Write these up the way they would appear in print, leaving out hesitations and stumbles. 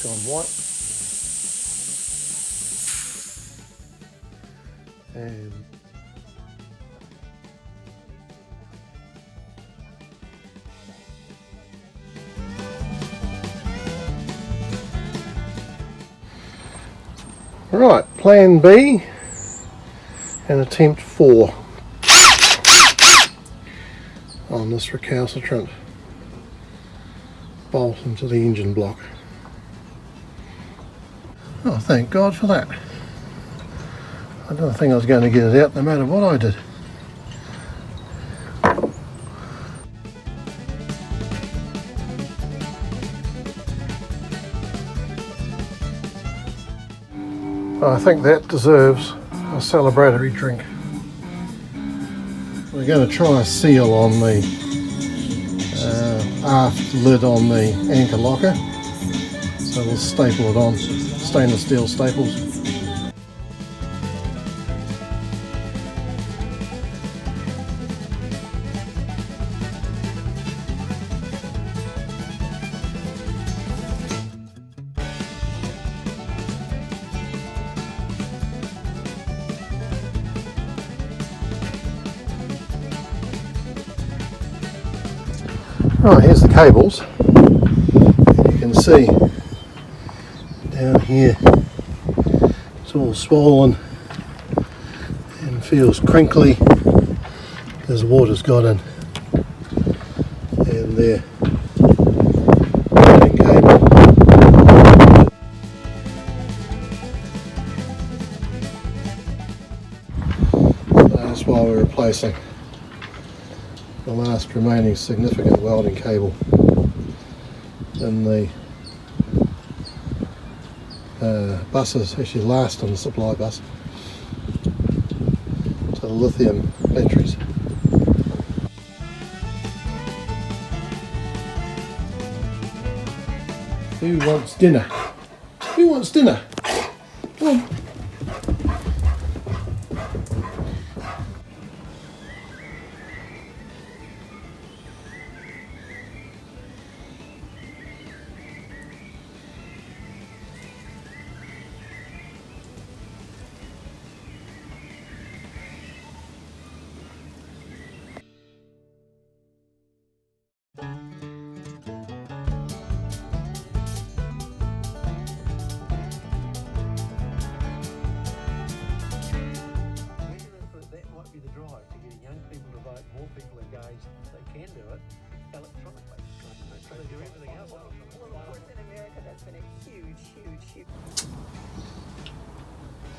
gone white. And right, plan B and attempt 4 on this recalcitrant bolt into the engine block. Oh, thank God for that. I didn't think I was going to get it out no matter what I did. I think that deserves a celebratory drink. We're going to try a seal on the aft lid on the anchor locker. So we'll staple it on, stainless steel staples. Right, here's the cables. You can see down here it's all swollen and feels crinkly as water's got in. And there, running cable. That's why we're replacing the last remaining significant welding cable in the buses, actually last on the supply bus, to the lithium batteries. Who wants dinner? Who wants dinner? Come on.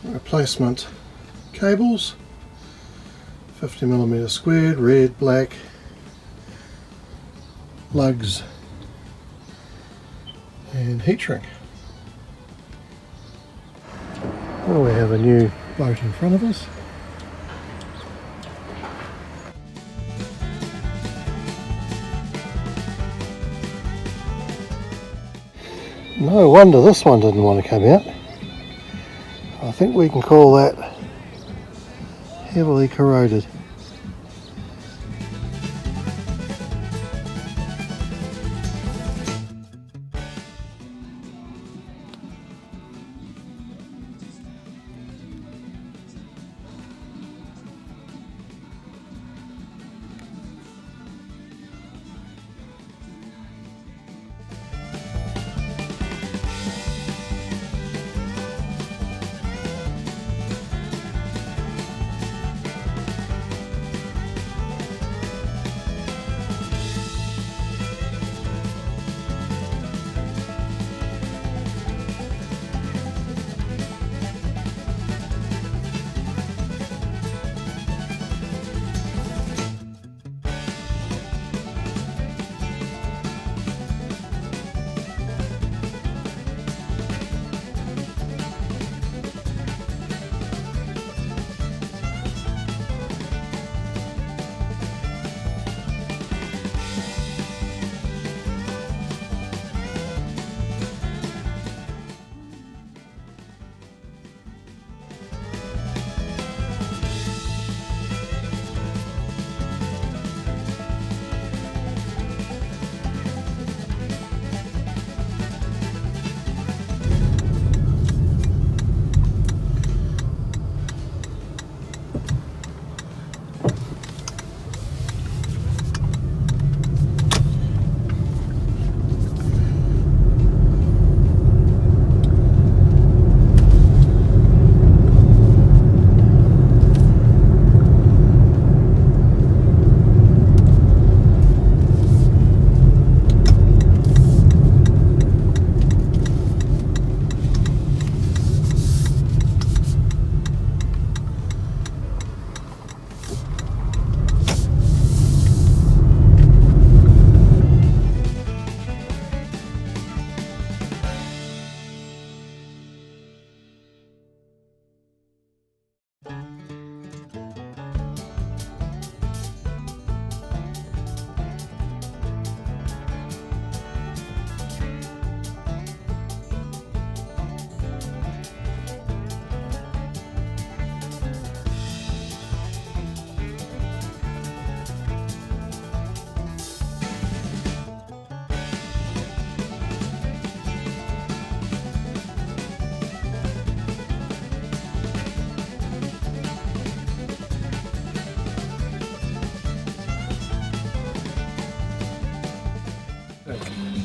Replacement cables, 50mm squared, red, black, lugs and heat shrink. Well, we have a new boat in front of us. No wonder this one didn't want to come out. I think we can call that heavily corroded.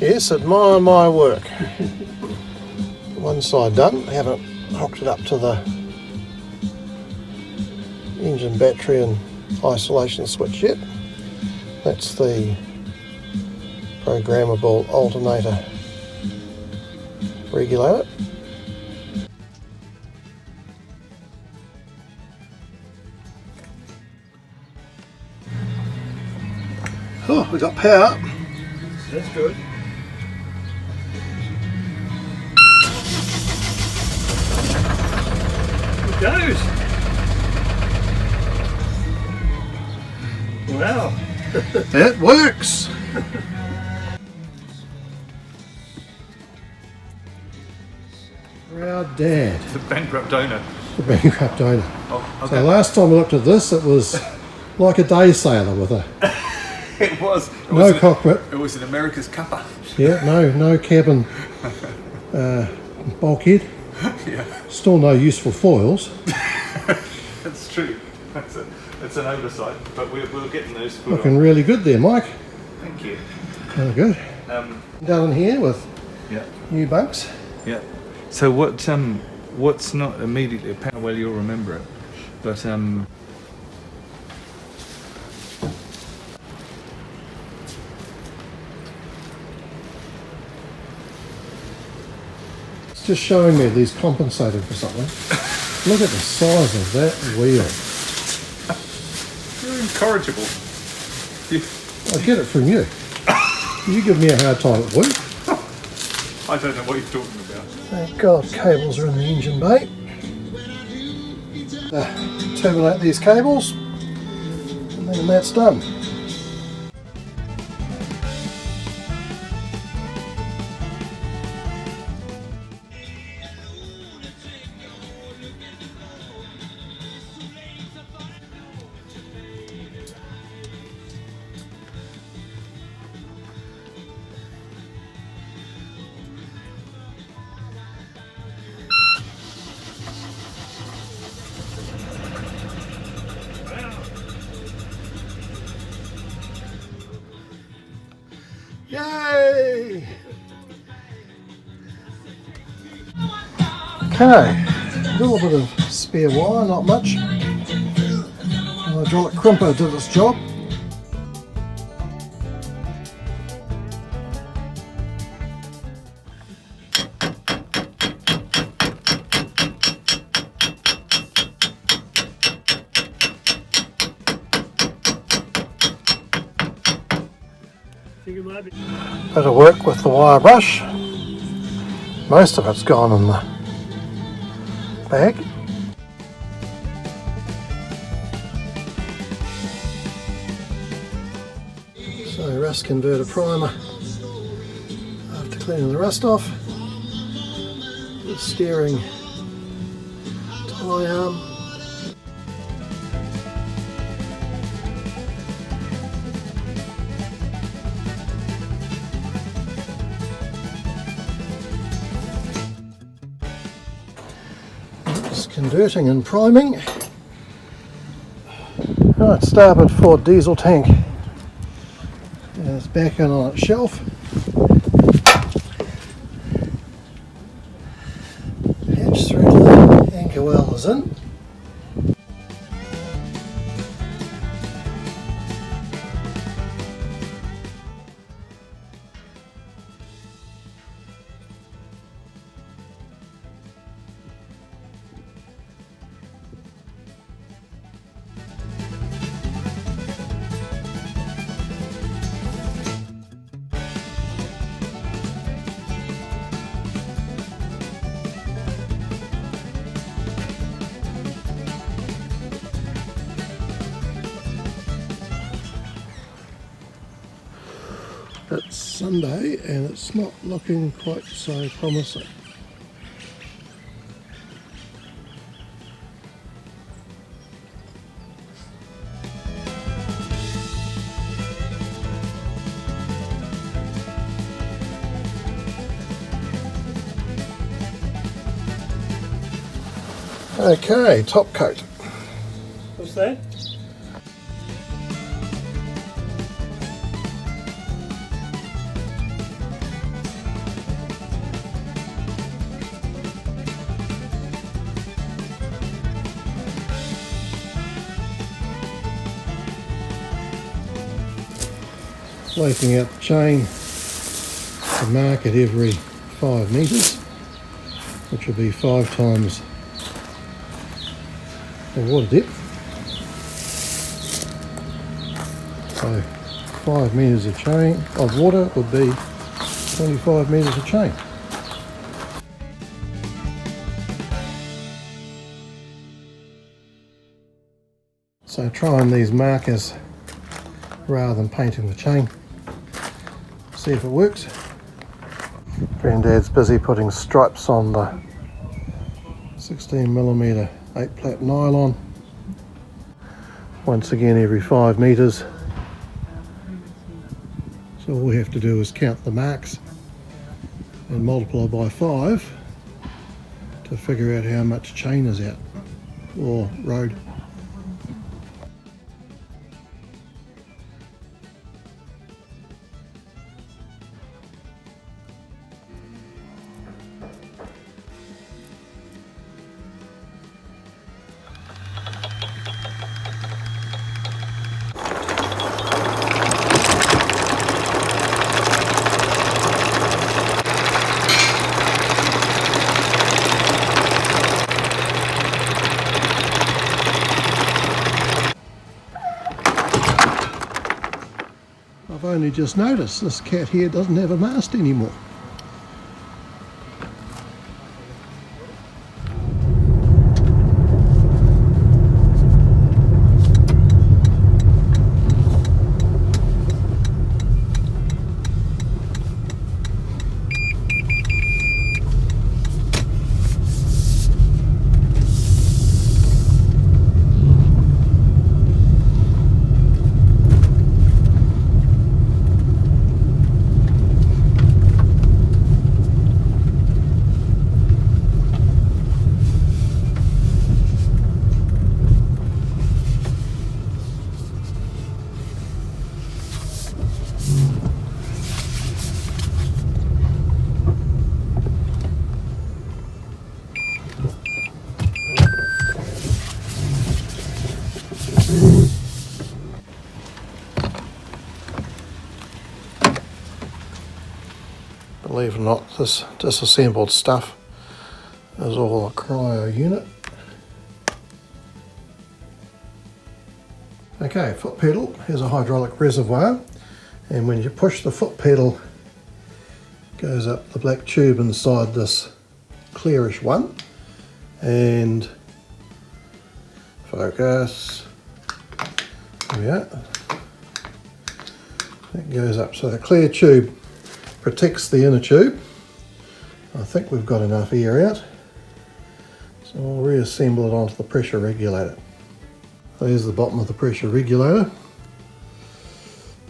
Yes, admire my work. One side done, haven't hooked it up to the engine battery and isolation switch yet. That's the programmable alternator regulator. Oh, we got power. That's good. It goes. Wow. It works. Proud dad. The bankrupt owner. The bankrupt owner. Oh, okay. So last time we looked at this, it was like a day sailor with a It was. no cockpit. It was an America's Cuppa. Yeah, no cabin bulkhead. Yeah, Still no useful foils. that's true. That's an oversight, but we're getting those put Looking on. really good there, Mike. Thank you. Very good. Down in here with Yeah. new bunks. Yeah. So what's not immediately apparent? Well, you'll remember it, but It's just showing me these compensated for something. Look at the size of that wheel. you're incorrigible. I get it from you. You give me a hard time at work. I don't know what you're talking about. Thank God cables are in the engine bay. Terminate these cables and then that's done. Yay! Okay, a little bit of spare wire, not much. The hydraulic crimper did its job. Bit of work with the wire brush. Most of it's gone in the bag. So rust converter primer after cleaning the rust off. The steering tie arm. Converting and priming. Right, starboard forward diesel tank is back in on its shelf. Hatch through to the anchor well is in. It's Sunday and it's not looking quite so promising. Okay, top coat. What's that? Lacing out the chain to mark it every 5 metres, which will be 5 times the water depth. So 5 metres of chain of water would be 25 metres of chain. So trying these markers rather than painting the chain. See if it works. Granddad's busy putting stripes on the 16mm 8-plat nylon. Once again every 5 metres. So all we have to do is count the marks and multiply by 5 to figure out how much chain is out, or road. I've only just noticed this cat here doesn't have a mast anymore. Believe it or not, this disassembled stuff is all a cryo unit. Okay, foot pedal has a hydraulic reservoir, and when you push the foot pedal, it goes up the black tube inside this clearish one, and focus, there we are, it goes up. So the clear tube protects the inner tube. I think we've got enough air out, so we'll reassemble it onto the pressure regulator. There's the bottom of the pressure regulator.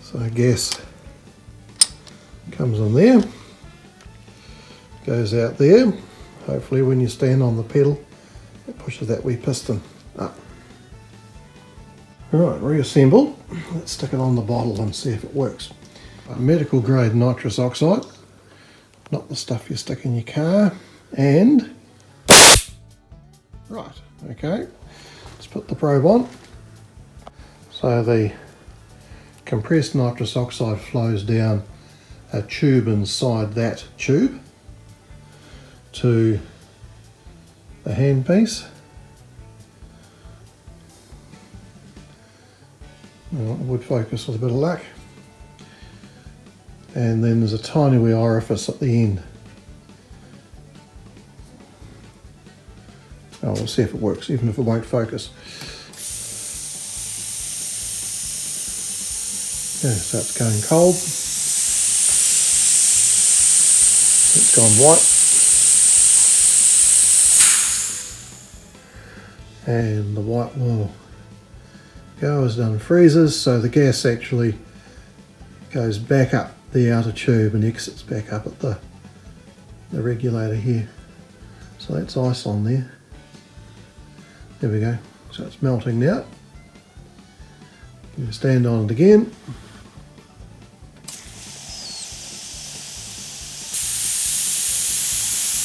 So gas comes in there, goes out there. Hopefully when you stand on the pedal, it pushes that wee piston up. Right, reassembled. Let's stick it on the bottle and see if it works. Medical grade nitrous oxide, not the stuff you stick in your car, and right, okay, let's put the probe on. So the compressed nitrous oxide flows down a tube inside that tube to the handpiece. Well, it would focus with a bit of luck. And then there's a tiny wee orifice at the end. Oh, we'll see if it works, even if it won't focus. Okay, so it's going cold. It's gone white. And the white will go as it unfreezes, so the gas actually goes back up the outer tube and exits back up at the regulator here. So that's ice on there. There we go. So it's melting now. You can stand on it again.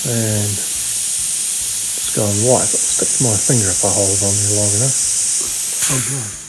And it's gone white. I'll stick my finger if I hold on there long enough. Oh,